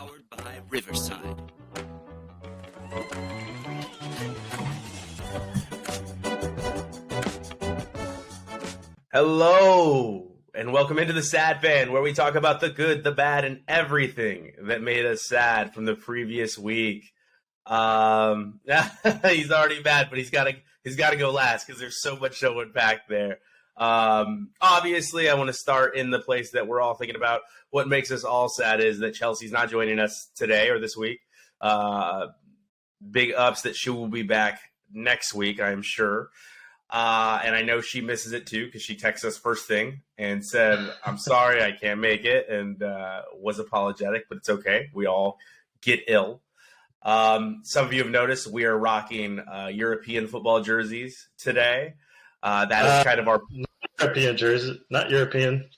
Powered by Riverside. Hello, and welcome into the Sad Fan, where we talk about the good, the bad, and everything that made us sad from the previous week. He's already mad, but he's got to go last because there's so much to unpack there. Obviously, I want to start in the place that we're all thinking about. What makes us all sad is that Chelsea's not joining us today or this week. Big ups that she will be back next week, I'm sure. And I know she misses it too because she texted us first thing and said, I'm sorry, I can't make it, and was apologetic, but it's okay. We all get ill. Some of you have noticed we are rocking European football jerseys today. That is kind of our European jersey, not European.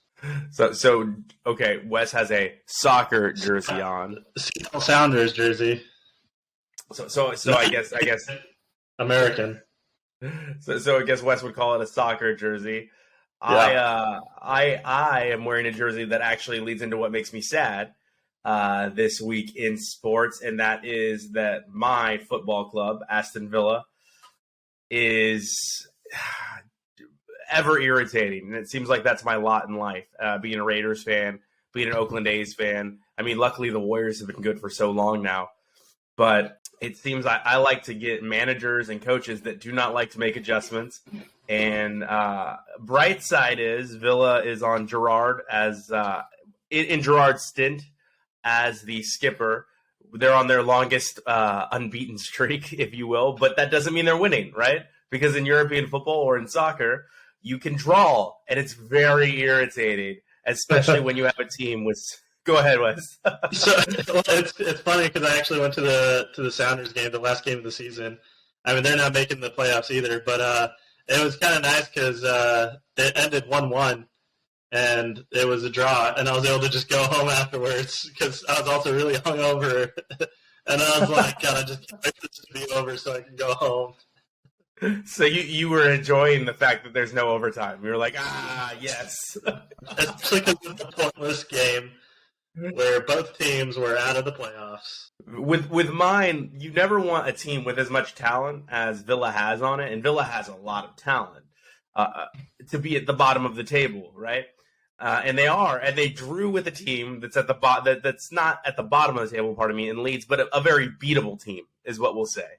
So okay, Wes has a soccer jersey on. Seattle Sounders jersey. So I guess American. So I guess Wes would call it a soccer jersey. Yeah. I am wearing a jersey that actually leads into what makes me sad this week in sports, and that is that my football club, Aston Villa, is ever irritating, and it seems like that's my lot in life. Being a Raiders fan, being an Oakland A's fan. I mean, luckily the Warriors have been good for so long now, but it seems I like to get managers and coaches that do not like to make adjustments. And bright side is Villa is on Gerrard as in Gerrard's stint as the skipper. They're on their longest unbeaten streak, if you will, but that doesn't mean they're winning, right? Because in European football or in soccer, you can draw, and it's very irritating, especially when you have a team with. Go ahead, Wes. So it's funny because I actually went to the Sounders game, the last game of the season. I mean, they're not making the playoffs either, but it was kind of nice because it ended 1-1, and it was a draw, and I was able to just go home afterwards because I was also really hungover, and I was like, God, I just can't wait this to be over so I can go home. So you were enjoying the fact that there's no overtime. You were like, yes. Especially because it's a pointless game where both teams were out of the playoffs. With mine, you never want a team with as much talent as Villa has on it, and Villa has a lot of talent to be at the bottom of the table, right? And they are, and they drew with a team that's at the that's not at the bottom of the table, pardon me, in Leeds, but a very beatable team is what we'll say.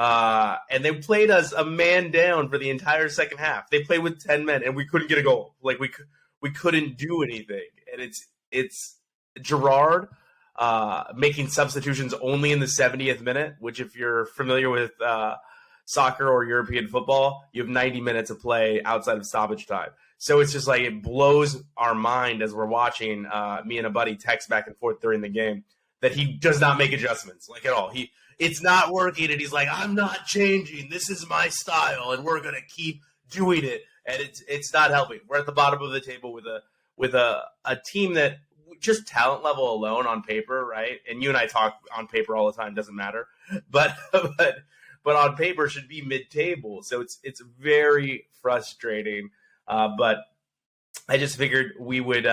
And they played us a man down for the entire second half. They played with 10 men, and we couldn't get a goal. Like we couldn't do anything, and it's Gerrard making substitutions only in the 70th minute, which if you're familiar with soccer or European football, you have 90 minutes of play outside of stoppage time. So it's just like it blows our mind as we're watching me and a buddy text back and forth during the game that he does not make adjustments, like at all. It's not working, and he's like, I'm not changing. This is my style, and we're going to keep doing it. And it's not helping. We're at the bottom of the table with a team that just talent level alone on paper, right? And you and I talk on paper all the time, doesn't matter. But on paper should be mid-table. So it's very frustrating. But I just figured we would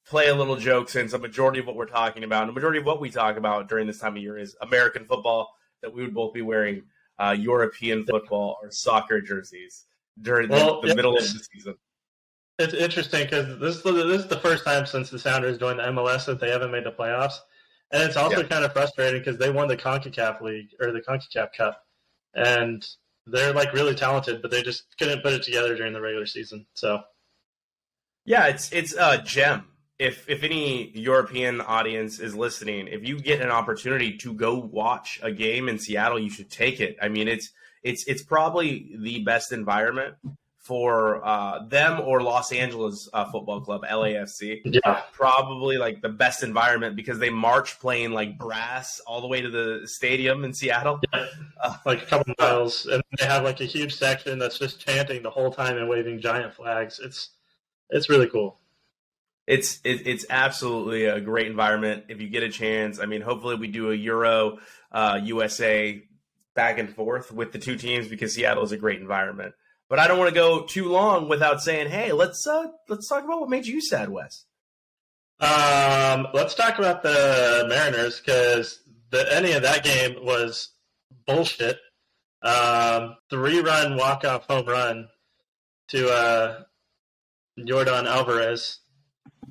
play a little joke since a majority of what we're talking about, and a majority of what we talk about during this time of year is American football, that we would both be wearing European football or soccer jerseys during the middle of the season. It's interesting because this is the first time since the Sounders joined the MLS that they haven't made the playoffs. And it's also kind of frustrating because they won the CONCACAF League or the CONCACAF Cup. And they're like really talented, but they just couldn't put it together during the regular season. So, yeah, it's a gem. If any European audience is listening, if you get an opportunity to go watch a game in Seattle, you should take it. I mean, it's probably the best environment for them or Los Angeles Football Club, LAFC. Yeah. Probably like the best environment because they march playing like brass all the way to the stadium in Seattle. Yeah. Like a couple miles. And they have like a huge section that's just chanting the whole time and waving giant flags. It's really cool. It's absolutely a great environment if you get a chance. I mean, hopefully we do a Euro USA back and forth with the two teams because Seattle is a great environment. But I don't want to go too long without saying, hey, let's talk about what made you sad, Wes. Let's talk about the Mariners because the ending of that game was bullshit. 3-run walk-off home run to Yordan Alvarez,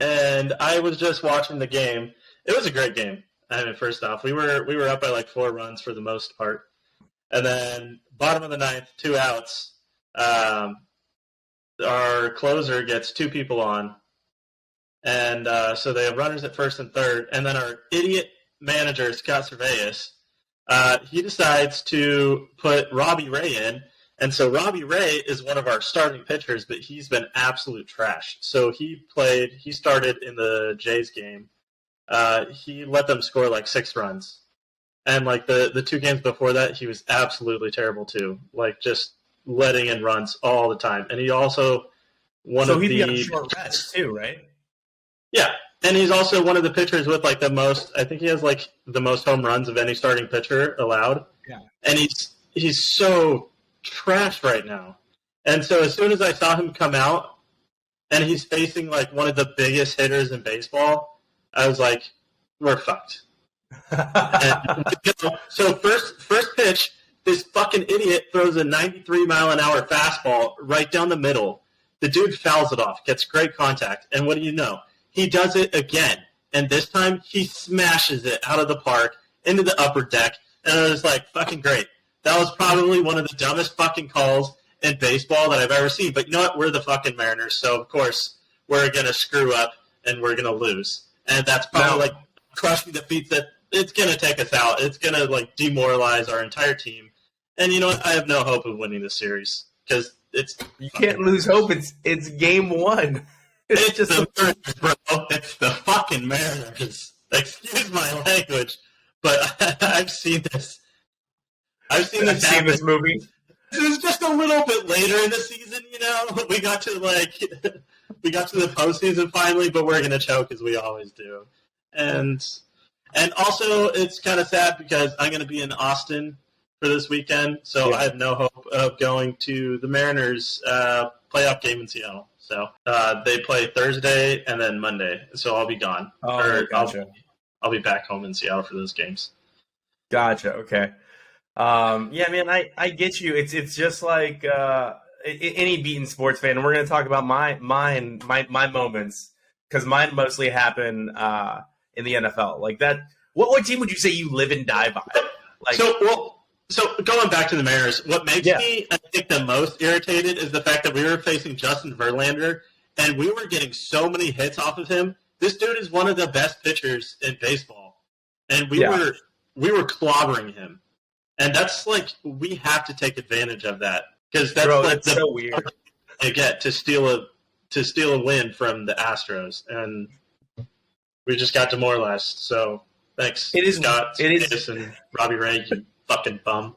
and I was just watching the game. It was a great game. I mean, first off, we were up by like 4 runs for the most part, and then bottom of the ninth, 2 outs. Our closer gets 2 people on, and so they have runners at first and third, and then our idiot manager Scott Servais, he decides to put Robbie Ray in. And so Robbie Ray is one of our starting pitchers, but he's been absolute trash. So he started in the Jays game. He let them score like 6 runs. And like the 2 games before that, he was absolutely terrible too. Like just letting in runs all the time. And he also he'd be on short rest too, right? Yeah. And he's also one of the pitchers with like the most, I think he has like the most home runs of any starting pitcher allowed. Yeah. And he's so trash right now. And so as soon as I saw him come out and he's facing like one of the biggest hitters in baseball, I was like, we're fucked. So first pitch, this fucking idiot throws a 93-mile-an-hour fastball right down the middle. The dude fouls it off, gets great contact, and what do you know? He does it again, and this time he smashes it out of the park into the upper deck, and I was like, fucking great. That was probably one of the dumbest fucking calls in baseball that I've ever seen. But you know what? We're the fucking Mariners, so of course we're going to screw up and we're going to lose. And that's probably like crushing the feet that it's going to take us out. It's going to like demoralize our entire team. And you know what? I have no hope of winning this series because you can't lose hope. It's game 1. It's just the Mariners, bro. It's the fucking Mariners. Excuse my language, but I've seen this. I've seen this movie. It was just a little bit later in the season, you know. We got to the postseason finally, but we're gonna choke as we always do. And also, it's kind of sad because I'm gonna be in Austin for this weekend, so I have no hope of going to the Mariners playoff game in Seattle. So they play Thursday and then Monday, so I'll be gone. Gotcha. I'll be back home in Seattle for those games. Gotcha. Okay. Yeah, man, I get you. It's just like any beaten sports fan, and we're going to talk about my moments because mine mostly happen in the NFL. Like that. What team would you say you live and die by? Like, so going back to the Mariners, what makes me, I think, the most irritated is the fact that we were facing Justin Verlander, and we were getting so many hits off of him. This dude is one of the best pitchers in baseball, and we were clobbering him. And that's like, we have to take advantage of that because that's so weird. They get to steal a win from the Astros, and we just got demoralized. So thanks, Scott, and Robbie Ray, you fucking bum.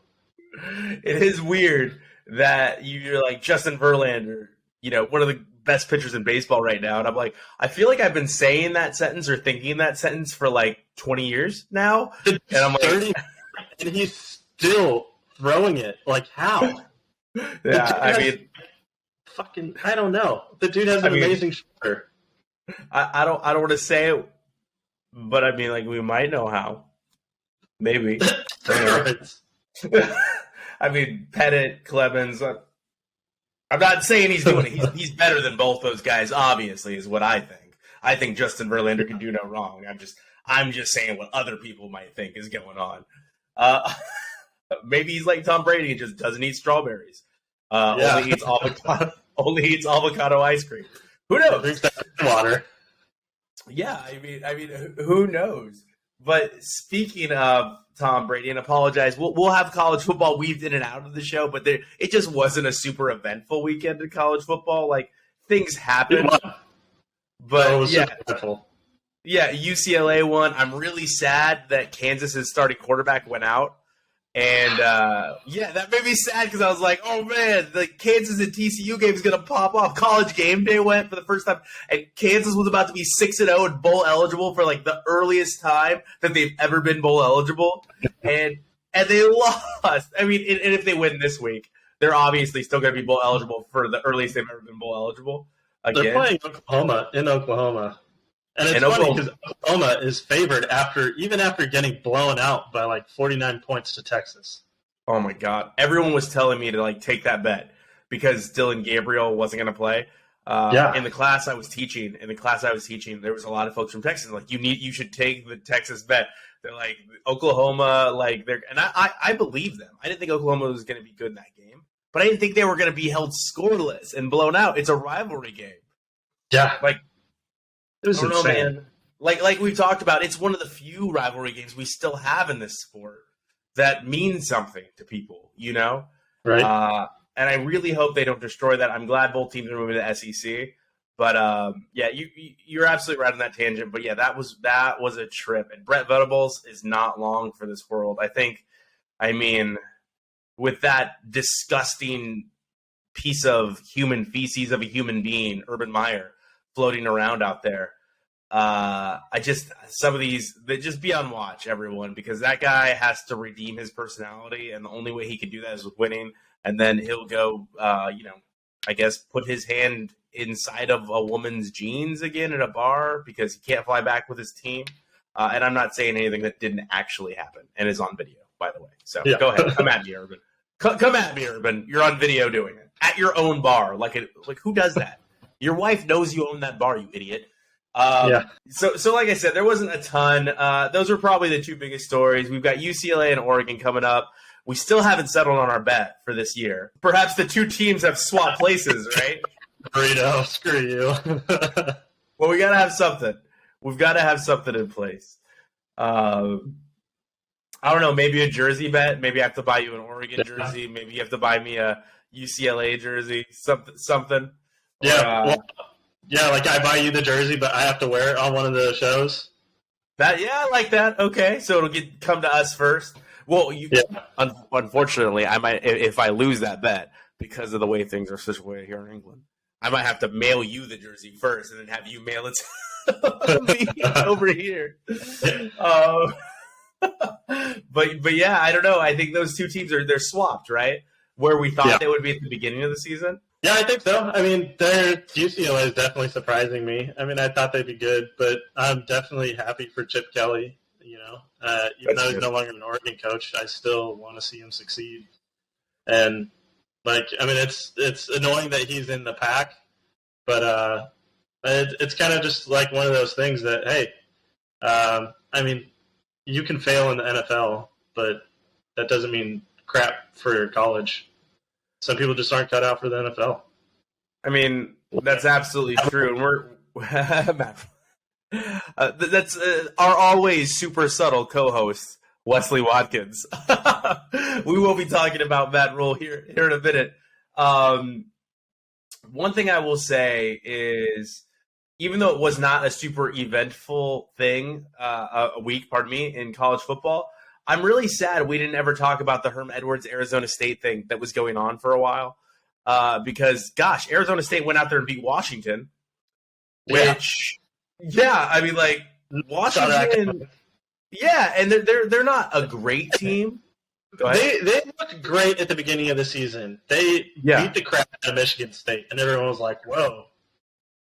It is weird that you're like Justin Verlander, you know, one of the best pitchers in baseball right now, and I'm like, I feel like I've been saying that sentence or thinking that sentence for like 20 years now, and I'm like, 30, and he's still throwing it. Like, how? Yeah, I mean, fucking, I don't know. The dude has an amazing shoulder. I don't want to say it, but I mean, like, we might know how. Maybe. I mean, Pettit, Clemens. I'm not saying he's doing it. He's better than both those guys, obviously, is what I think. I think Justin Verlander can do no wrong. I'm just saying what other people might think is going on. Maybe he's like Tom Brady and just doesn't eat strawberries. Only eats avocado ice cream. Who knows? Drinks that water. Yeah, I mean, who knows? But speaking of Tom Brady, and apologize, we'll have college football weaved in and out of the show, but it just wasn't a super eventful weekend in college football. Like, things happen. But yeah, UCLA won. I'm really sad that Kansas's starting quarterback went out. And, that made me sad because I was like, oh, man, the Kansas and TCU game is going to pop off. College game day went for the first time, and Kansas was about to be 6-0 and bowl eligible for, like, the earliest time that they've ever been bowl eligible. And they lost. I mean, and if they win this week, they're obviously still going to be bowl eligible for the earliest they've ever been bowl eligible again. They're playing Oklahoma in Oklahoma. And it's funny because Oklahoma is favored even after getting blown out by like 49 points to Texas. Oh my God! Everyone was telling me to like take that bet because Dylan Gabriel wasn't going to play. In the class I was teaching, there was a lot of folks from Texas. Like you should take the Texas bet. They're like Oklahoma, like and I believe them. I didn't think Oklahoma was going to be good in that game, but I didn't think they were going to be held scoreless and blown out. It's a rivalry game. Yeah, like it was insane. Man. Like we've talked about, it's one of the few rivalry games we still have in this sport that means something to people. You know, right? And I really hope they don't destroy that. I'm glad both teams are moving to the SEC. But yeah, you're absolutely right on that tangent. But yeah, that was a trip. And Brett Venables is not long for this world. I mean, with that disgusting piece of human feces of a human being, Urban Meyer, floating around out there, some of these, they just be on watch, everyone, because that guy has to redeem his personality, and the only way he can do that is with winning. And then he'll go, I guess, put his hand inside of a woman's jeans again at a bar because he can't fly back with his team. And I'm not saying anything that didn't actually happen and is on video, by the way. So Go ahead. Come at me, Urban. Come at me, Urban. You're on video doing it at your own bar. Like who does that? Your wife knows you own that bar, you idiot. So like I said, there wasn't a ton. Those are probably the two biggest stories. We've got UCLA and Oregon coming up. We still haven't settled on our bet for this year. Perhaps the two teams have swapped places, right? Burrito, screw you. Well, we got to have something. We've got to have something in place. I don't know, maybe a jersey bet. Maybe I have to buy you an Oregon jersey. Maybe you have to buy me a UCLA jersey, something. Yeah, like I buy you the jersey, but I have to wear it on one of the shows. I like that. Okay, so it'll come to us first. Well, unfortunately, I might if I lose that bet because of the way things are situated here in England. I might have to mail you the jersey first, and then have you mail it to me over here. But yeah, I don't know. I think those two teams they're swapped, right? Where we thought they would be at the beginning of the season. Yeah, I think so. I mean, their UCLA is definitely surprising me. I mean, I thought they'd be good, but I'm definitely happy for Chip Kelly. You know, even though he's no longer an Oregon coach, I still want to see him succeed. And like, I mean, it's annoying that he's in the pack, but it's kind of just like one of those things that, hey, I mean, you can fail in the NFL, but that doesn't mean crap for college. Some people just aren't cut out for the NFL. I mean, that's absolutely true, and we're that's our always super subtle co-host Wesley Watkins. We will be talking about Matt Rule here in a minute. One thing I will say is, even though it was not a super eventful thing, a week, in college football, I'm really sad we didn't ever talk about the Herm Edwards Arizona State thing that was going on for a while. Because, gosh, Arizona State went out there and beat Washington, which, I mean, like, Washington, and they're not a great team. They looked great at the beginning of the season. They beat the crap out of Michigan State, and everyone was like, whoa,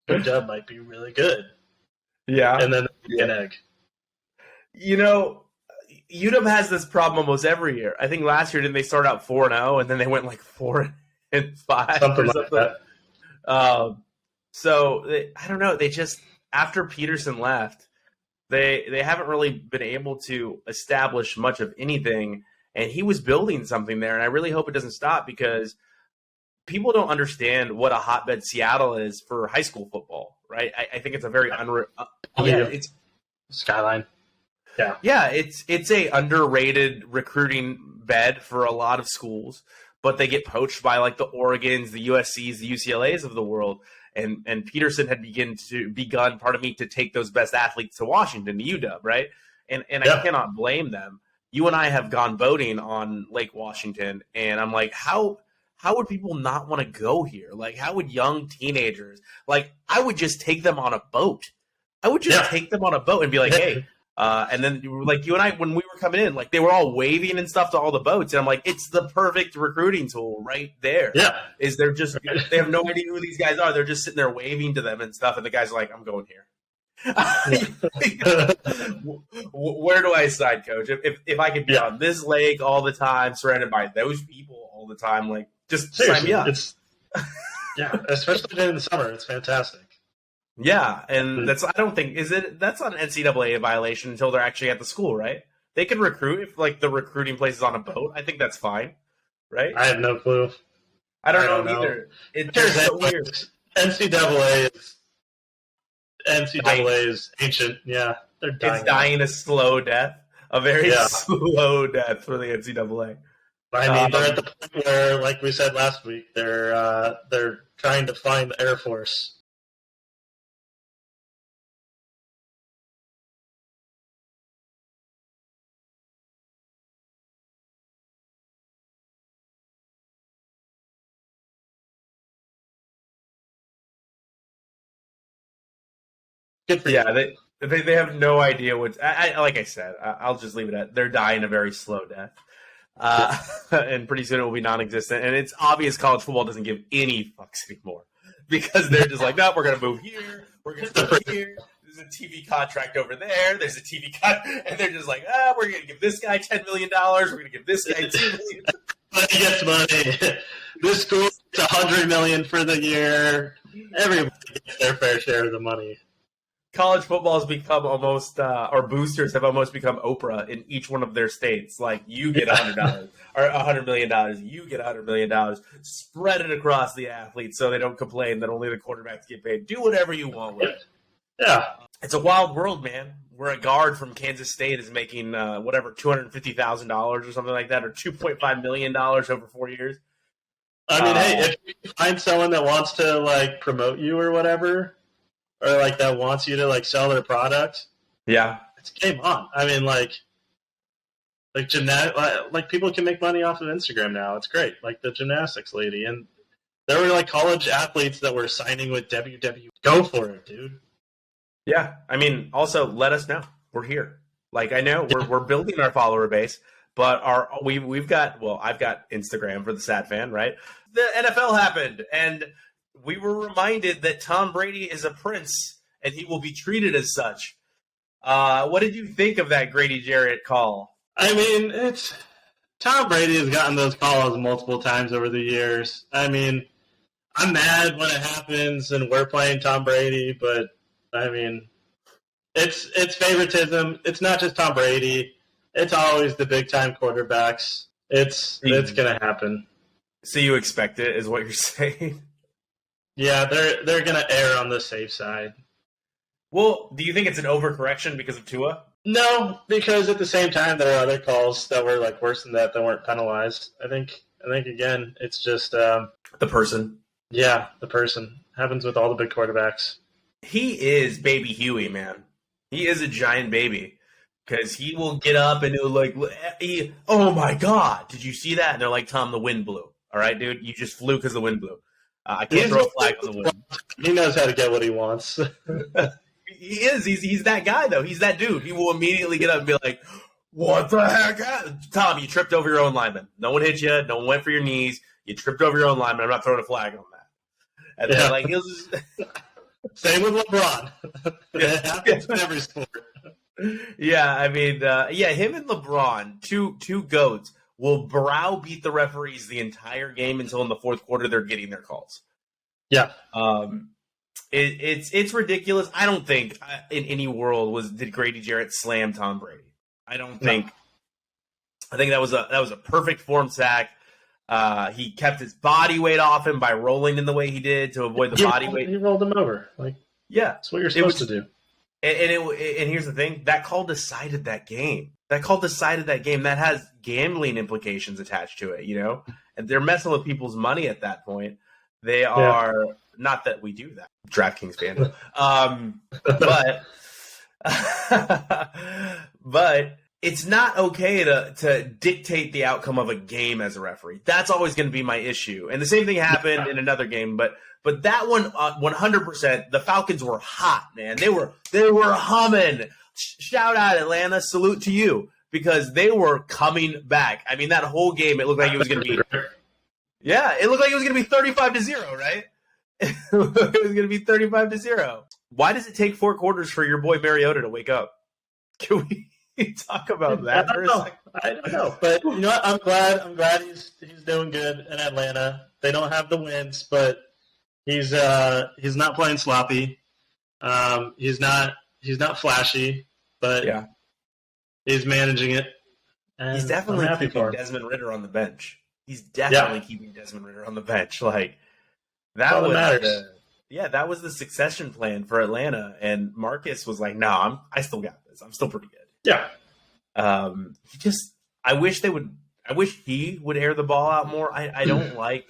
UW might be really good. Yeah. And then an egg. You know, UW has this problem almost every year. I think last year, didn't they start out 4-0, and then they went like 4-5 something like that. So I don't know. They just, after Peterson left, they haven't really been able to establish much of anything, and he was building something there, and I really hope it doesn't stop, because people don't understand what a hotbed Seattle is for high school football, right? I think it's a very it's Skyline. Yeah, it's a underrated recruiting bed for a lot of schools, but they get poached by like the Oregons, the USCs, the UCLAs of the world. And Peterson had begun to take those best athletes to Washington, to UW, right? And I cannot blame them. You and I have gone boating on Lake Washington, and I'm like, how would people not want to go here? Like, how would young teenagers, like, I would just take them on a boat. I would just take them on a boat and be like, hey. And then, like, you and I, when we were coming in, like, they were all waving and stuff to all the boats. And I'm like, it's the perfect recruiting tool right there. Yeah. They have no idea who these guys are. They're just sitting there waving to them and stuff. And the guys are like, I'm going here. Where do I sign, Coach? If I could be on this lake all the time, surrounded by those people all the time, like just Seriously, sign me up. Especially during the summer, it's fantastic. Yeah, and that's I don't think that's not an NCAA violation until they're actually at the school, right? They can recruit if like the recruiting place is on a boat. I think that's fine, right? I have no clue. I don't know either. It's so weird. NCAA is ancient. Yeah, they're dying. It's dying a slow death, a very slow death for the NCAA. I mean, they're at the point where, like we said last week, they're trying to find the Air Force. Yeah, they have no idea what. Like I said, I'll just leave it at they're dying a very slow death, and pretty soon it will be non-existent. And it's obvious college football doesn't give any fucks anymore because they're just like, no, we're gonna move here, we're gonna move here. There's a TV contract over there. There's a TV contract, and they're just like, we're gonna give this guy $10 million. We're gonna give this guy $2 million. Money gets money. This school gets $100 million for the year. Everybody gets their fair share of the money. College football has become almost, or boosters have almost become Oprah in each one of their states. Like, you get $100 or $100 million. You get $100 million. Spread it across the athletes so they don't complain that only the quarterbacks get paid. Do whatever you want with it. Yeah. It's a wild world, man. Where a guard from Kansas State is making, $250,000 or something like that, or $2.5 million over 4 years. I mean, hey, if you find someone that wants to, like, promote you or whatever, or like that wants you to like sell their product. Yeah, it's game on. I mean, like people can make money off of Instagram now. It's great. Like the gymnastics lady, and there were like college athletes that were signing with WWE. Go for it, dude. Yeah, I mean, also let us know. We're here. Like I know we're building our follower base, but I've got Instagram for the Sat Fan, right? The NFL happened, and we were reminded that Tom Brady is a prince and he will be treated as such. What did you think of that Grady Jarrett call? I mean, Tom Brady has gotten those calls multiple times over the years. I mean, I'm mad when it happens and we're playing Tom Brady, but I mean, it's favoritism. It's not just Tom Brady. It's always the big time quarterbacks. It's going to happen. So you expect it, is what you're saying? Yeah, they're going to err on the safe side. Well, do you think it's an overcorrection because of Tua? No, because at the same time there are other calls that were like worse than that weren't penalized. I think again it's just the person. Yeah, the person happens with all the big quarterbacks. He is baby Huey, man. He is a giant baby because he will get up and he'll like, oh my god, did you see that? And they're like, Tom, the wind blew. All right, dude, you just flew because the wind blew. I can't throw a flag on the wind. He knows how to get what he wants. He is. He's that guy, though. He's that dude. He will immediately get up and be like, what the heck? Tom, you tripped over your own lineman. No one hit you. No one went for your knees. You tripped over your own lineman. I'm not throwing a flag on that. And then, like, he'll just... Same with LeBron. It happens in every sport. Yeah, I mean, him and LeBron, two goats, will browbeat the referees the entire game until in the fourth quarter they're getting their calls. Yeah. It's ridiculous. I don't think in any world did Grady Jarrett slam Tom Brady. I don't think. No. I think that was a perfect form sack. He kept his body weight off him by rolling in the way he did to avoid the body weight. He rolled him over. That's what you're supposed to do. And here's the thing: that call decided that game. That has gambling implications attached to it, you know. And they're messing with people's money at that point. They are not that we do that, DraftKings fan, but it's not okay to dictate the outcome of a game as a referee. That's always going to be my issue. And the same thing happened in another game, but that one, 100%, the Falcons were hot, man. They were humming. Shout out Atlanta, salute to you, because they were coming back. I mean, that whole game, it looked like it was going to be. Yeah, it looked like it was going to be 35-0, right? It was going to be 35-0. Why does it take 4 quarters for your boy Mariota to wake up? Can we talk about that for a second? I don't know, but you know what? I'm glad he's doing good in Atlanta. They don't have the wins, but he's not playing sloppy. He's not flashy, but Yeah. he's managing it. And He's definitely I'm happy keeping for him. Desmond Ritter on the bench. He's definitely keeping Desmond Ritter on the bench. Like that all that was matters. that was the succession plan for Atlanta. And Marcus was like, "No, I still got this. I'm still pretty good." Yeah. I wish he would air the ball out more. I don't like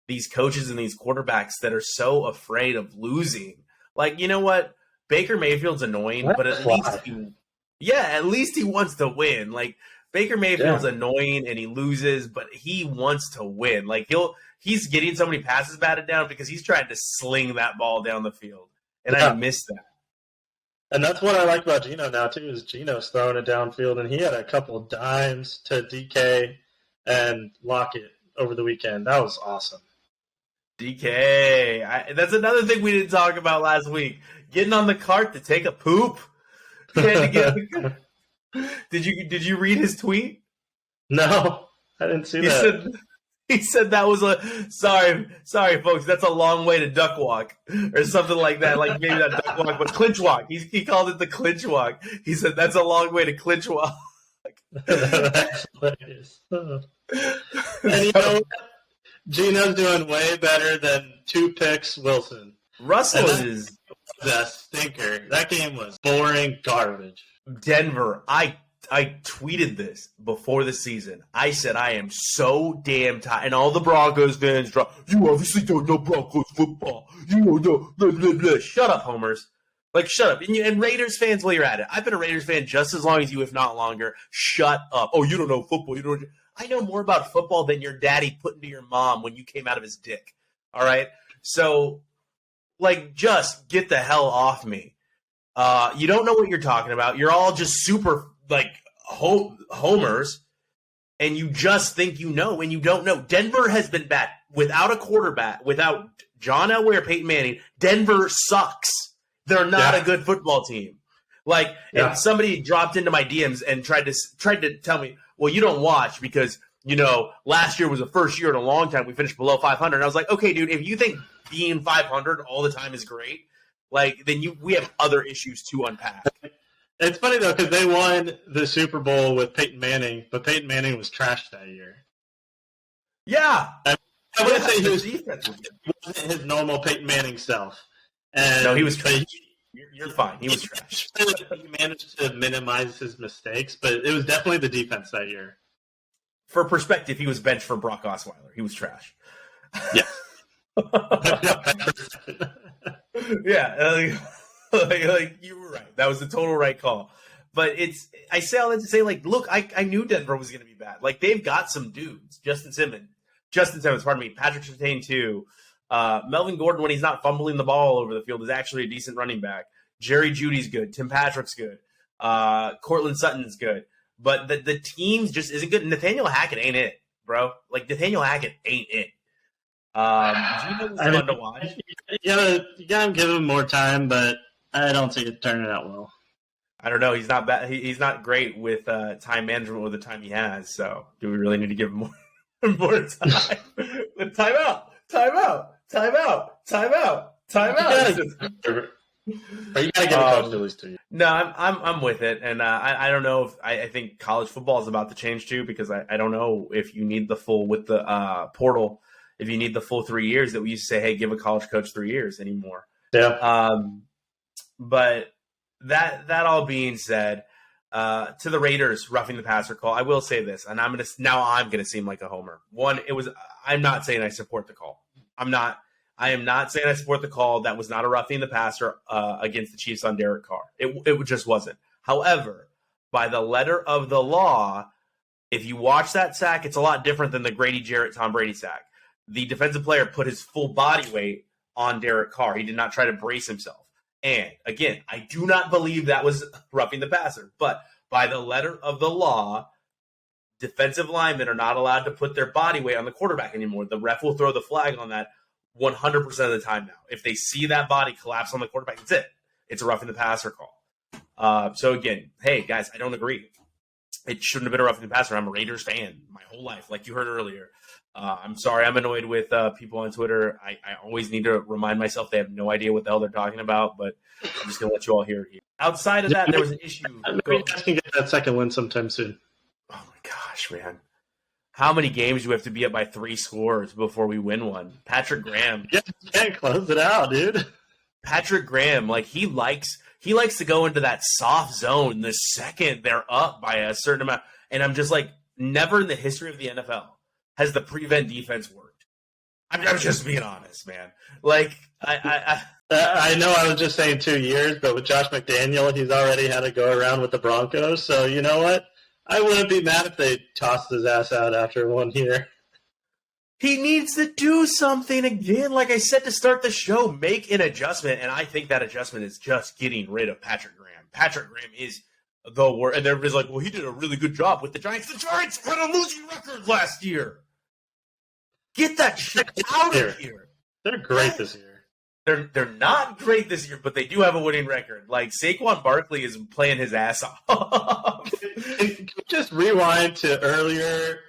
these coaches and these quarterbacks that are so afraid of losing. Like, you know what? Baker Mayfield's annoying, but at least he wants to win. Like Baker Mayfield's annoying and he loses, but he wants to win. Like he's getting so many passes batted down because he's trying to sling that ball down the field. And I miss that. And that's what I like about Geno now, too, is Geno's throwing it downfield, and he had a couple of dimes to DK and Lockett over the weekend. That was awesome. DK. That's another thing we didn't talk about last week. Getting on the cart to take a poop. Did you read his tweet? No, I didn't see that. He said that was sorry, folks. That's a long way to duck walk or something like that. Like maybe not duck walk, but clinch walk. He called it the clinch walk. He said that's a long way to clinch walk. That's hilarious. And you know what? Geno's doing way better than 2 picks Wilson. Russell is a stinker. That game was boring garbage. Denver. I tweeted this before the season. I said I am so damn tired. And all the Broncos fans drop, you obviously don't know Broncos football. You don't know, blah, blah, blah. Shut up, homers. Like, shut up. And Raiders fans, while you're at it, I've been a Raiders fan just as long as you, if not longer. Shut up. Oh, you don't know football. I know more about football than your daddy put into your mom when you came out of his dick. All right? So, like, just get the hell off me. You don't know what you're talking about. You're all just super like homers, and you just think you know, and you don't know. Denver has been bad without a quarterback, without John Elway or Peyton Manning. Denver sucks. They're not a good football team. Like, if somebody dropped into my DMs and tried to tell me, well, you don't watch because last year was the first year in a long time we finished below 500. I was like, okay, dude, if you think being 500 all the time is great, like then we have other issues to unpack. It's funny, though, because they won the Super Bowl with Peyton Manning, but Peyton Manning was trashed that year. Yeah. I wouldn't say he wasn't his normal Peyton Manning self. And no, he was trash. You're fine. He was trash. He managed to minimize his mistakes, but it was definitely the defense that year. For perspective, he was benched for Brock Osweiler. He was trash. Yeah. Yeah. Like you were right. That was the total right call. But I say all that to say, like, look, I knew Denver was going to be bad. Like, they've got some dudes. Justin Simmons, pardon me. Patrick Surtain, too. Melvin Gordon, when he's not fumbling the ball over the field, is actually a decent running back. Jerry Jeudy's good. Tim Patrick's good. Cortland Sutton's good. But the team just isn't good. Nathaniel Hackett ain't it, bro. Like, Nathaniel Hackett ain't it. Geno's fun to watch. You gotta give him more time, but I don't see it turning out well. I don't know. He's not bad. He's not great with time management with the time he has. So, do we really need to give him more time? Time out. Or you gotta get a coach to lose to you. No, I'm with it, and I don't know if I think college football is about to change too, because I don't know if you need the full with the portal. If you need the full 3 years that we used to say, hey, give a college coach 3 years anymore. Yeah. But that all being said, to the Raiders roughing the passer call, I will say this, and I'm gonna seem like a homer. One, I'm not saying I support the call. I am not saying I support the call. That was not a roughing the passer against the Chiefs on Derek Carr. It just wasn't. However, by the letter of the law, if you watch that sack, it's a lot different than the Grady Jarrett Tom Brady sack. The defensive player put his full body weight on Derek Carr. He did not try to brace himself. And again, I do not believe that was roughing the passer. But by the letter of the law, defensive linemen are not allowed to put their body weight on the quarterback anymore. The ref will throw the flag on that 100% of the time now. If they see that body collapse on the quarterback, that's it. it's a roughing the passer call. So again, hey guys, I don't agree. It shouldn't have been a roughing the passer. I'm a Raiders fan my whole life, like you heard earlier. I'm sorry I'm annoyed with people on Twitter. I always need to remind myself they have no idea what the hell they're talking about, but I'm just going to let you all hear it here. Outside of that, there was an issue. Maybe you guys can get that second win sometime soon. Oh, my gosh, man. How many games do we have to be up by 3 scores before we win one? Patrick Graham. Yeah, you can't close it out, dude. Patrick Graham, like, he likes to go into that soft zone the second they're up by a certain amount. And I'm just like, never in the history of the NFL has the prevent defense worked. I'm just being honest, man. Like, I know I was just saying 2 years, but with Josh McDaniel, he's already had to go around with the Broncos. So you know what? I wouldn't be mad if they tossed his ass out after 1 year. He needs to do something again. Like I said to start the show, make an adjustment. And I think that adjustment is just getting rid of Patrick Graham. Patrick Graham is the worst. And everybody's like, well, he did a really good job with the Giants. The Giants had a losing record last year. Get that shit out of here. They're great this year. They're not great this year, but they do have a winning record. Like, Saquon Barkley is playing his ass off. Can we just rewind to earlier,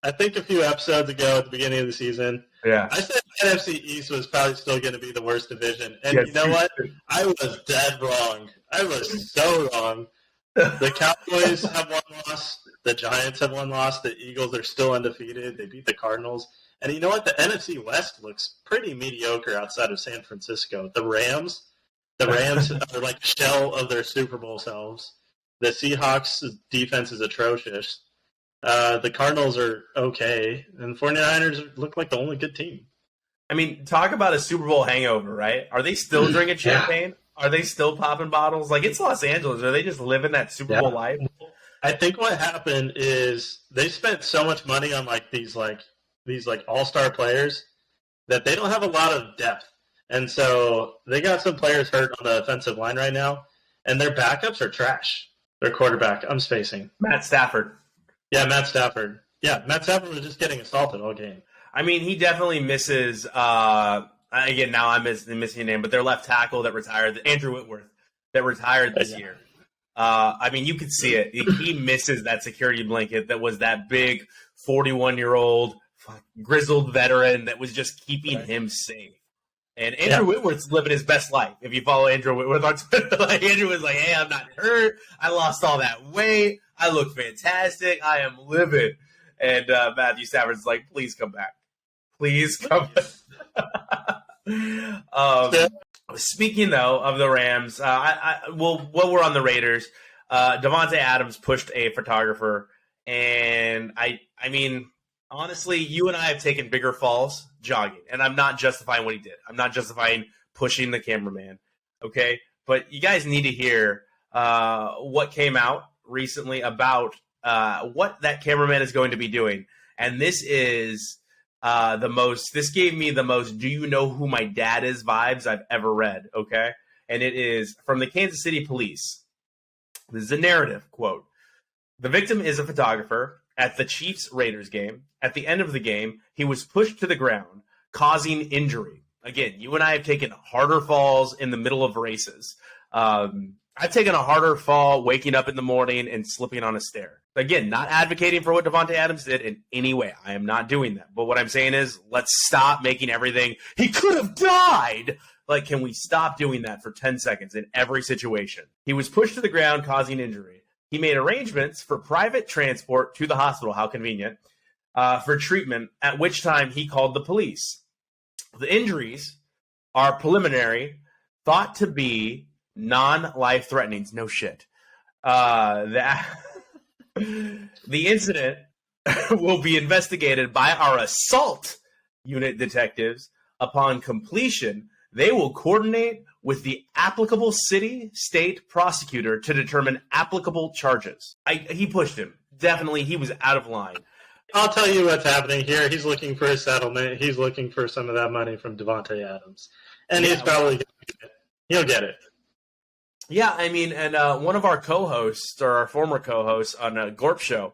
I think a few episodes ago at the beginning of the season? Yeah. I said NFC East was probably still going to be the worst division. And you know what? I was dead wrong. I was so wrong. The Cowboys have one loss. The Giants have one loss. The Eagles are still undefeated. They beat the Cardinals. And you know what? The NFC West looks pretty mediocre outside of San Francisco. The Rams are like a shell of their Super Bowl selves. The Seahawks' defense is atrocious. The Cardinals are okay. And the 49ers look like the only good team. I mean, talk about a Super Bowl hangover, right? Are they still drinking champagne? Are they still popping bottles? Like, it's Los Angeles. Are they just living that Super Bowl life? I think what happened is they spent so much money on these all-star players that they don't have a lot of depth. And so they got some players hurt on the offensive line right now, and their backups are trash. Their quarterback, I'm spacing. Matt Stafford. Yeah, Matt Stafford. Yeah, Matt Stafford was just getting assaulted all game. I mean, he definitely misses, again, now I'm missing your name, but their left tackle that retired, Andrew Whitworth, that retired this year. I mean, you could see it. He misses that security blanket that was that big 41-year-old grizzled veteran that was just keeping him safe. And Andrew Whitworth's living his best life. If you follow Andrew Whitworth on Twitter, like, Andrew was like, hey, I'm not hurt. I lost all that weight. I look fantastic. I am livid. And Matthew Stafford's like, please come back. Please come back. Speaking, though, of the Rams, while we're on the Raiders, Davante Adams pushed a photographer. And, I mean, honestly, you and I have taken bigger falls jogging. And I'm not justifying what he did. I'm not justifying pushing the cameraman. Okay? But you guys need to hear what came out recently about what that cameraman is going to be doing. And this is this gave me the most do you know who my dad is vibes I've ever read, okay? And it is from the Kansas City Police. This is a narrative, quote. The victim is a photographer at the Chiefs-Raiders game. At the end of the game, he was pushed to the ground, causing injury. Again, you and I have taken harder falls in the middle of races. I've taken a harder fall waking up in the morning and slipping on a stair. Again, not advocating for what Davante Adams did in any way. I am not doing that. But what I'm saying is, let's stop making everything, he could have died. Like, can we stop doing that for 10 seconds in every situation? He was pushed to the ground, causing injury. He made arrangements for private transport to the hospital, how convenient, for treatment, at which time he called the police. The injuries are preliminary, thought to be non-life threatening. No shit. The incident will be investigated by our assault unit detectives. Upon completion, they will coordinate with the applicable city, state prosecutor to determine applicable charges. He pushed him. Definitely, he was out of line. I'll tell you what's happening here. He's looking for a settlement. He's looking for some of that money from Davante Adams. And he's probably going to get it. He'll get it. Yeah, I mean, and one of our co-hosts, or our former co-hosts on a Gorp show,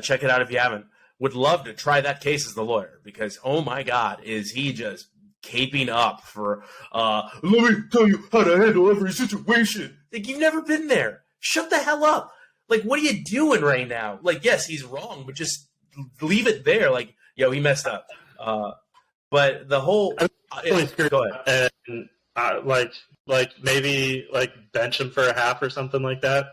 check it out if you haven't, would love to try that case as the lawyer because, oh my God, is he just caping up for, let me tell you how to handle every situation. Like, you've never been there. Shut the hell up. Like, what are you doing right now? Like, yes, he's wrong, but just leave it there. Like, yo, he messed up. But the whole go ahead. And like maybe like bench him for a half or something like that.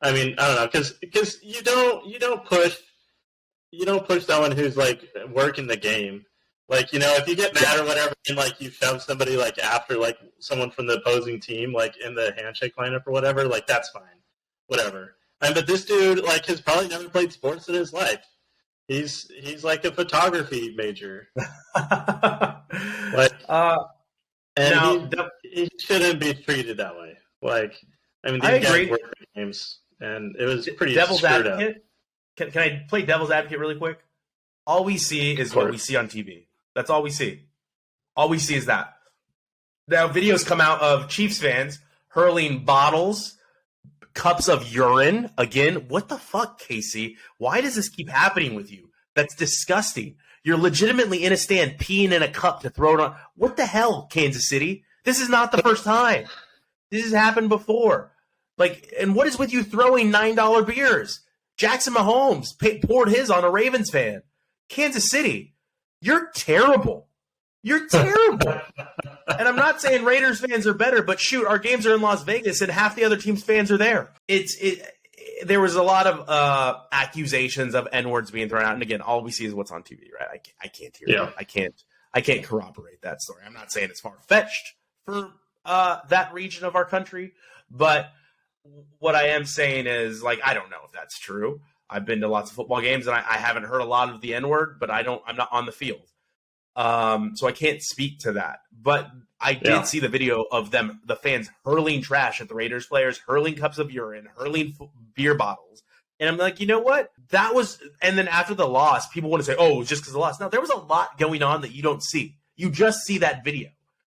I mean, I don't know, because you don't push someone who's like working the game. Like, you know, if you get mad or whatever, and like you shove somebody like after like someone from the opposing team like in the handshake lineup or whatever, like that's fine, whatever. But this dude like has probably never played sports in his life. He's like a photography major. Like, and he shouldn't be treated that way. Like, I mean, these guys work for games, and it was pretty devil's advocate. Can I play devil's advocate really quick? All we see is what we see on TV. That's all we see. All we see is that. Now, videos come out of Chiefs fans hurling bottles, cups of urine. Again, what the fuck, Casey? Why does this keep happening with you? That's disgusting. You're legitimately in a stand peeing in a cup to throw it on. What the hell, Kansas City? This is not the first time. This has happened before. Like, and what is with you throwing $9 beers? Jackson Mahomes poured his on a Ravens fan. Kansas City, you're terrible. You're terrible. And I'm not saying Raiders fans are better, but shoot, our games are in Las Vegas and half the other team's fans are there. There was a lot of accusations of N-words being thrown out. And again, all we see is what's on TV, right? I can't hear it. I can't corroborate that story. I'm not saying it's far-fetched for that region of our country, but what I am saying is, like, I don't know if that's true. I've been to lots of football games and I haven't heard a lot of the N-word, but I'm not on the field. So I can't speak to that. But I did see the video of the fans hurling trash at the Raiders players, hurling cups of urine, hurling beer bottles. And I'm like, you know what? And then after the loss, people want to say, oh, it was just because of the loss. No, there was a lot going on that you don't see. You just see that video.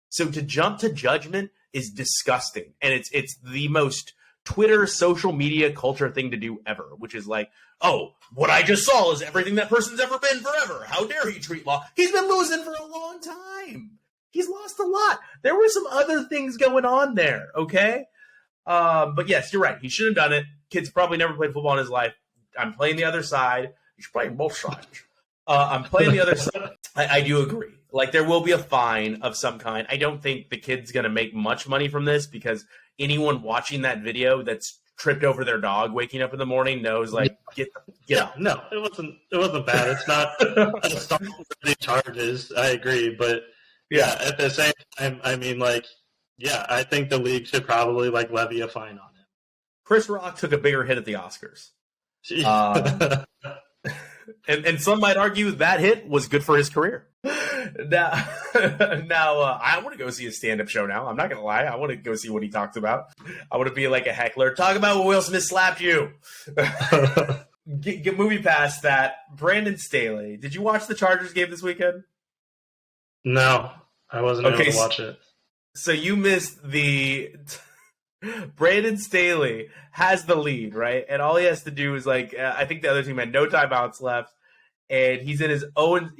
So to jump to judgment is disgusting. And it's the most Twitter social media culture thing to do ever, which is like, oh, what I just saw is everything that person's ever been forever. How dare he treat law? He's been losing for a long time. He's lost a lot. There were some other things going on there, okay? But yes, you're right. He shouldn't have done it. Kid's probably never played football in his life. I'm playing the other side. You should play both sides. I'm playing the other side. I do agree. Like, there will be a fine of some kind. I don't think the kid's going to make much money from this because anyone watching that video that's tripped over their dog waking up in the morning knows, like, get out. No, it wasn't bad. It's not the charges. I agree, but at the same time, I mean, like, I think the league should probably like levy a fine on him. Chris Rock took a bigger hit at the Oscars. And some might argue that hit was good for his career. Now, I want to go see a stand-up show now. I'm not going to lie. I want to go see what he talks about. I want to be like a heckler. Talk about when Will Smith slapped you. Get movie past that. Brandon Staley. Did you watch the Chargers game this weekend? No, I wasn't able to watch it. So you missed the... Brandon Staley has the lead, right? And all he has to do is, like, I think the other team had no timeouts left, and he's in his own.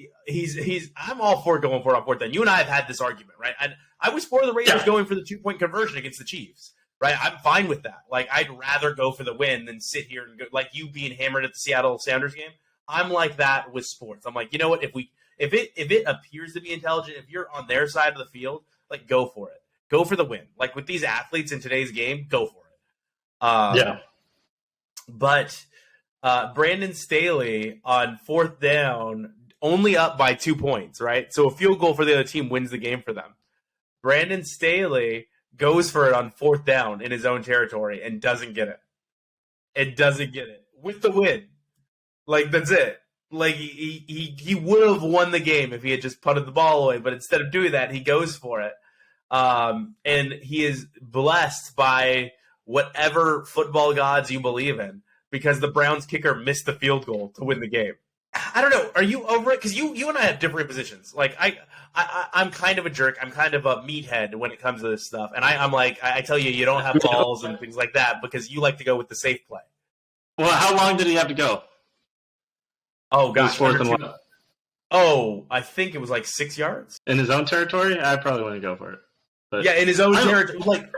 I'm all for going for it on fourth down. You and I have had this argument, right? And I was for the Raiders going for the 2-point conversion against the Chiefs, right? I'm fine with that. Like, I'd rather go for the win than sit here and go, like you being hammered at the Seattle Sounders game. I'm like that with sports. I'm like, you know what? If it appears to be intelligent, if you're on their side of the field, like, go for it. Go for the win. Like, with these athletes in today's game, go for it. But Brandon Staley on fourth down, only up by 2 points, right? So a field goal for the other team wins the game for them. Brandon Staley goes for it on fourth down in his own territory and doesn't get it. With the win. Like, that's it. Like, he would have won the game if he had just punted the ball away, but instead of doing that, he goes for it. And he is blessed by whatever football gods you believe in because the Browns kicker missed the field goal to win the game. I don't know. Are you over it? Because you and I have different positions. Like, I'm kind of a jerk. I'm kind of a meathead when it comes to this stuff. And I'm like, I tell you, you don't have balls and things like that because you like to go with the safe play. Well, how long did he have to go? Oh, gosh. Oh, I think it was like 6 yards. In his own territory, I probably wouldn't go for it. But Yeah, in his own territory. Like,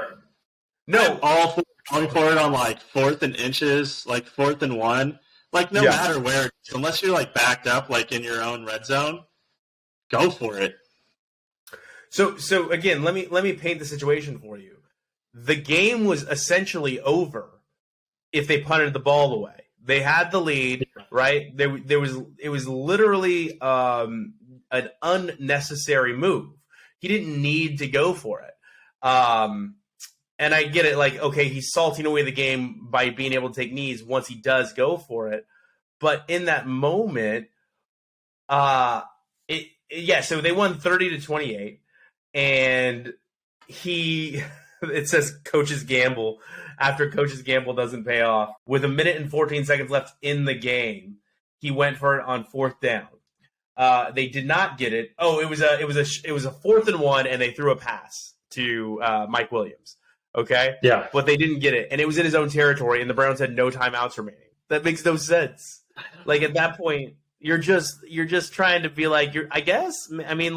no, I'm all for going for it on like 4th and inches, like 4th and 1. Like no matter where, unless you're like backed up, like in your own red zone, go for it. So again, let me paint the situation for you. The game was essentially over if they punted the ball away. They had the lead, right? It was literally an unnecessary move. He didn't need to go for it. And I get it, like, okay, he's salting away the game by being able to take knees once he does go for it. But in that moment, so they won 30-28, and it says coach's gamble. After coach's gamble doesn't pay off, with 1 minute and 14 seconds left in the game, he went for it on 4th down. They did not get it. Oh, it was a 4th and 1, and they threw a pass to Mike Williams. Okay, yeah, but they didn't get it, and it was in his own territory, and the Browns had no timeouts remaining. That makes no sense. Like at that point, you're just trying to be like I guess. I mean,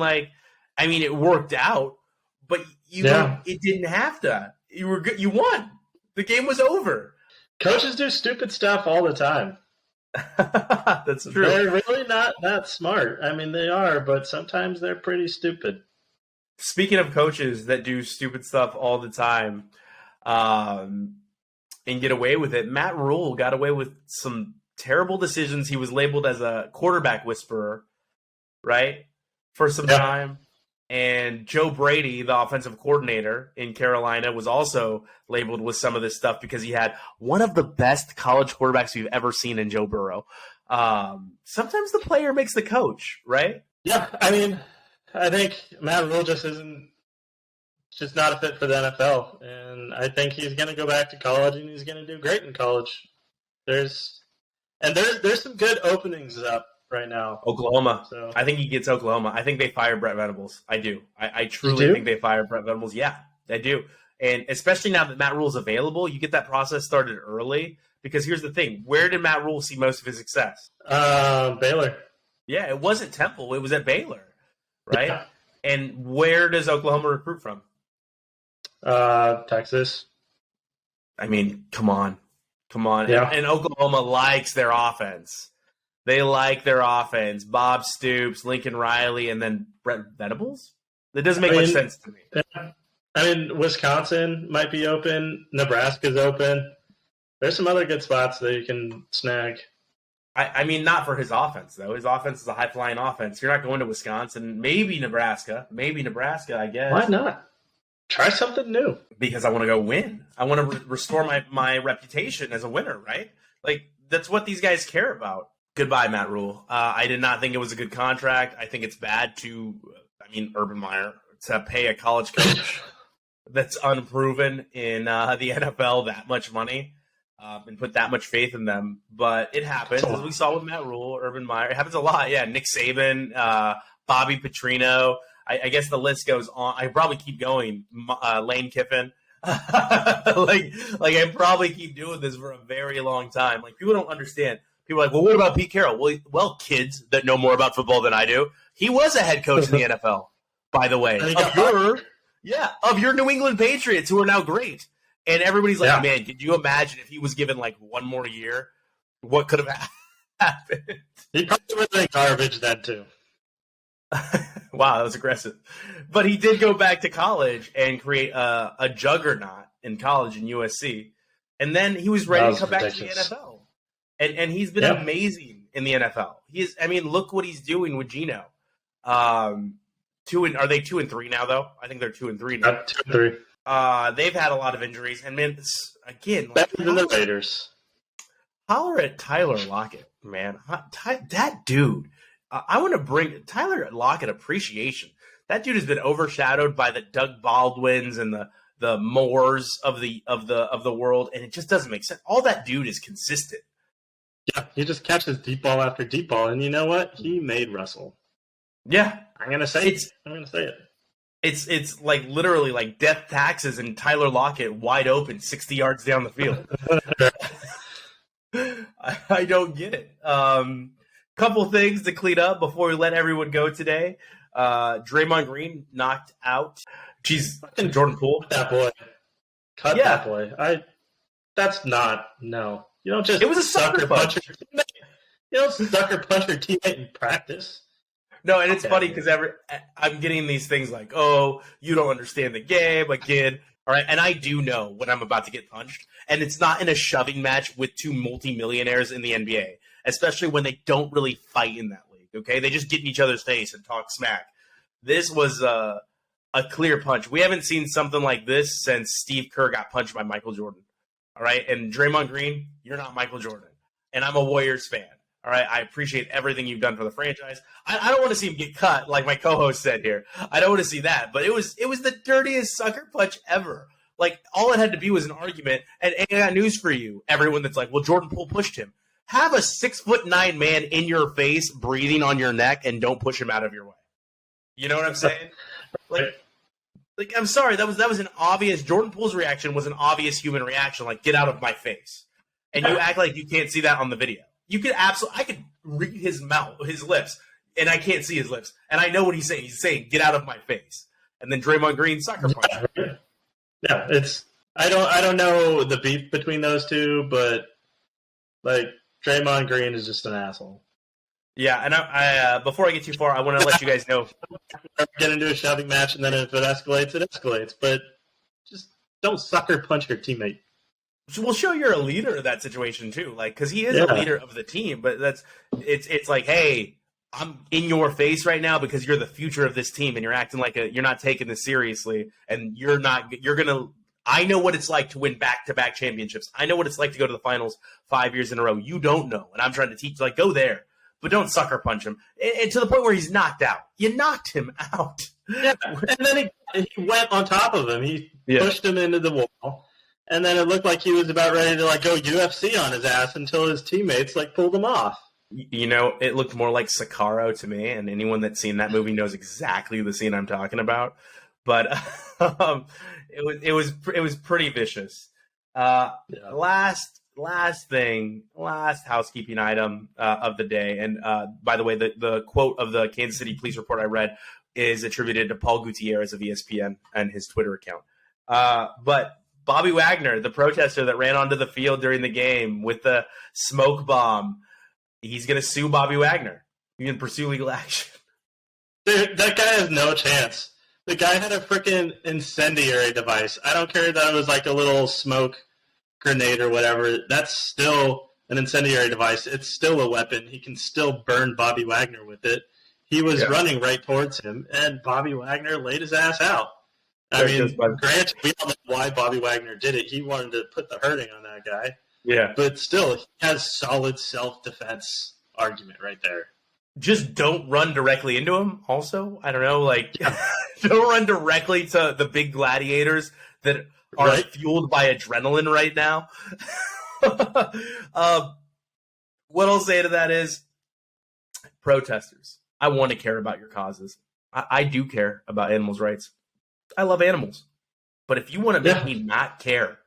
it worked out, but it didn't have to. You were good. You won. The game was over. Coaches do stupid stuff all the time. That's true. They're really not that smart. I mean, they are, but sometimes they're pretty stupid. Speaking of coaches that do stupid stuff all the time and get away with it, Matt Rule got away with some terrible decisions. He was labeled as a quarterback whisperer, right, for some time. And Joe Brady, the offensive coordinator in Carolina, was also labeled with some of this stuff because he had one of the best college quarterbacks we've ever seen in Joe Burrow. Sometimes the player makes the coach, right? Yeah, I mean, I think Matt Rule just not a fit for the NFL, and I think he's going to go back to college and he's going to do great in college. There's some good openings up right now. Oklahoma. So. I think he gets Oklahoma. I think they fire Brett Venables. I do. I truly think they fire Brett Venables. Yeah, I do. And especially now that Matt Rule's available, you get that process started early. Because here's the thing: where did Matt Rule see most of his success? Baylor. Yeah, it wasn't Temple; it was at Baylor. Right? Yeah. And where does Oklahoma recruit from? Texas. I mean, come on. Yeah. And Oklahoma likes their offense. They like their offense. Bob Stoops, Lincoln Riley, and then Brett Venables? That doesn't make much sense to me. Yeah. I mean, Wisconsin might be open. Nebraska's open. There's some other good spots that you can snag. I mean, not for his offense, though. His offense is a high-flying offense. You're not going to Wisconsin. Maybe Nebraska, I guess. Why not? Try something new. Because I want to go win. I want to restore my reputation as a winner, right? Like, that's what these guys care about. Goodbye, Matt Rule. I did not think it was a good contract. I think it's bad Urban Meyer, to pay a college coach that's unproven in the NFL that much money. And put that much faith in them. But it happens, as we saw with Matt Rule, Urban Meyer. It happens a lot. Yeah, Nick Saban, Bobby Petrino. I guess the list goes on. I probably keep going. Lane Kiffin. I probably keep doing this for a very long time. Like, people don't understand. People are like, well, what about Pete Carroll? Well, kids that know more about football than I do, he was a head coach in the NFL, by the way. Of your New England Patriots, who are now great. And everybody's like, man, could you imagine if he was given like one more year? What could have happened? He probably would have been garbage then too. Wow, that was aggressive. But he did go back to college and create a juggernaut in college in USC. And then he was ready to come back to the NFL. And he's been amazing in the NFL. Look what he's doing with Geno. Are they 2-3 now though? I think they're 2-3 now. 2-3. They've had a lot of injuries, and man, better than the Raiders. Holler at Tyler Lockett, man. That dude. I want to bring Tyler Lockett appreciation. That dude has been overshadowed by the Doug Baldwins and the Moores of the world, and it just doesn't make sense. All that dude is consistent. Yeah, he just catches deep ball after deep ball, and you know what? He made Russell. Yeah, I'm gonna say it. It's like literally like death taxes and Tyler Lockett wide open 60 yards down the field. I don't get it. Couple things to clean up before we let everyone go today. Draymond Green knocked out. Jeez, Jordan Poole. Cut that boy. Cut that boy. That's not, no. You don't just it was a sucker punch. You don't sucker punch your teammate in practice. No, and it's funny because I'm getting these things like, oh, you don't understand the game again. All right, and I do know when I'm about to get punched, and it's not in a shoving match with two multimillionaires in the NBA, especially when they don't really fight in that league, okay? They just get in each other's face and talk smack. This was a clear punch. We haven't seen something like this since Steve Kerr got punched by Michael Jordan, all right? And Draymond Green, you're not Michael Jordan, and I'm a Warriors fan. All right, I appreciate everything you've done for the franchise. I don't want to see him get cut, like my co-host said here. I don't want to see that. But it was the dirtiest sucker punch ever. Like, all it had to be was an argument. And I got news for you, everyone that's like, well, Jordan Poole pushed him. Have a 6'9" man in your face breathing on your neck and don't push him out of your way. You know what I'm saying? Like I'm sorry, that was an obvious – Jordan Poole's reaction was an obvious human reaction, like, get out of my face. And you act like you can't see that on the video. You could absolutely – I could read his mouth, his lips, and I can't see his lips. And I know what he's saying. He's saying, get out of my face. And then Draymond Green sucker punch. Yeah, it's – I don't know the beef between those two, but, like, Draymond Green is just an asshole. Yeah, and I before I get too far, I want to let you guys know. Get into a shoving match, and then if it escalates, it escalates. But just don't sucker punch your teammate. We'll show you're a leader of that situation too, like because he is a leader of the team. But it's like, hey, I'm in your face right now because you're the future of this team, and you're acting like you're not taking this seriously, and you're gonna. I know what it's like to win back-to-back championships. I know what it's like to go to the finals 5 years in a row. You don't know, and I'm trying to teach. Like, go there, but don't sucker punch him, and to the point where he's knocked out. You knocked him out. Yeah, and then he went on top of him. He pushed him into the wall. And then it looked like he was about ready to go UFC on his ass until his teammates pulled him off. You know, it looked more like Sicario to me, and anyone that's seen that movie knows exactly the scene I'm talking about. But it was pretty vicious. Last housekeeping item of the day, and by the way, the quote of the Kansas City Police report I read is attributed to Paul Gutierrez of ESPN and his Twitter account. But Bobby Wagner, the protester that ran onto the field during the game with the smoke bomb, he's going to sue Bobby Wagner. He can pursue legal action. Dude, that guy has no chance. The guy had a freaking incendiary device. I don't care that it was like a little smoke grenade or whatever. That's still an incendiary device. It's still a weapon. He can still burn Bobby Wagner with it. He was running right towards him, and Bobby Wagner laid his ass out. I mean, granted, we don't know why Bobby Wagner did it. He wanted to put the hurting on that guy. Yeah. But still, he has solid self-defense argument right there. Just don't run directly into him, also. I don't know, don't run directly to the big gladiators that are fueled by adrenaline right now. What I'll say to that is, protesters, I want to care about your causes. I do care about animals' rights. I love animals. But if you want to make me not care,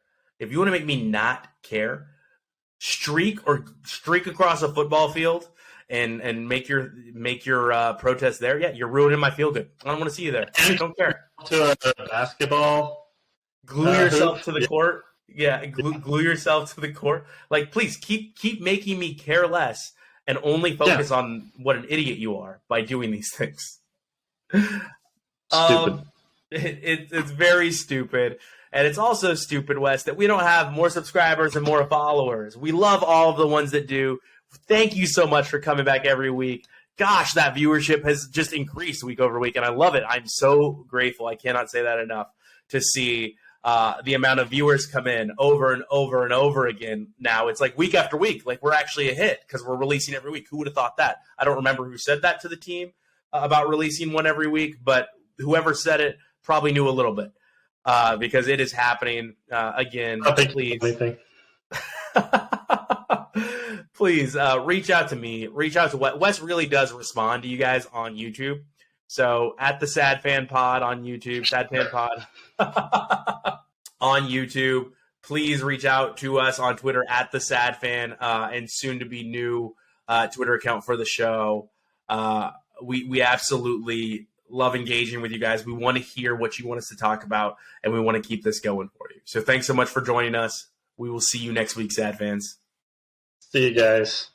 streak across a football field and make your protest there. Yeah, you're ruining my feel good. I don't want to see you there. I don't care. To a basketball. Glue yourself to the court. Yeah, glue yourself to the court. Like, please keep making me care less and only focus on what an idiot you are by doing these things. Stupid. It's very stupid. And it's also stupid, Wes, that we don't have more subscribers and more followers. We love all of the ones that do. Thank you so much for coming back every week. Gosh, that viewership has just increased week over week, and I love it. I'm so grateful. I cannot say that enough to see the amount of viewers come in over and over and over again. Now it's like week after week. Like, we're actually a hit because we're releasing every week. Who would have thought that? I don't remember who said that to the team about releasing one every week, but whoever said it probably knew a little bit because it is happening again. Please reach out to me. Reach out to Wes. Really does respond to you guys on YouTube. So at the Sad Fan Pod on YouTube, Sad Fan Pod on YouTube. Please reach out to us on Twitter at the Sad Fan and soon to be new Twitter account for the show. We absolutely love engaging with you guys. We want to hear what you want us to talk about, and we want to keep this going for you. So thanks so much for joining us. We will see you next week, Sad fans. See you guys.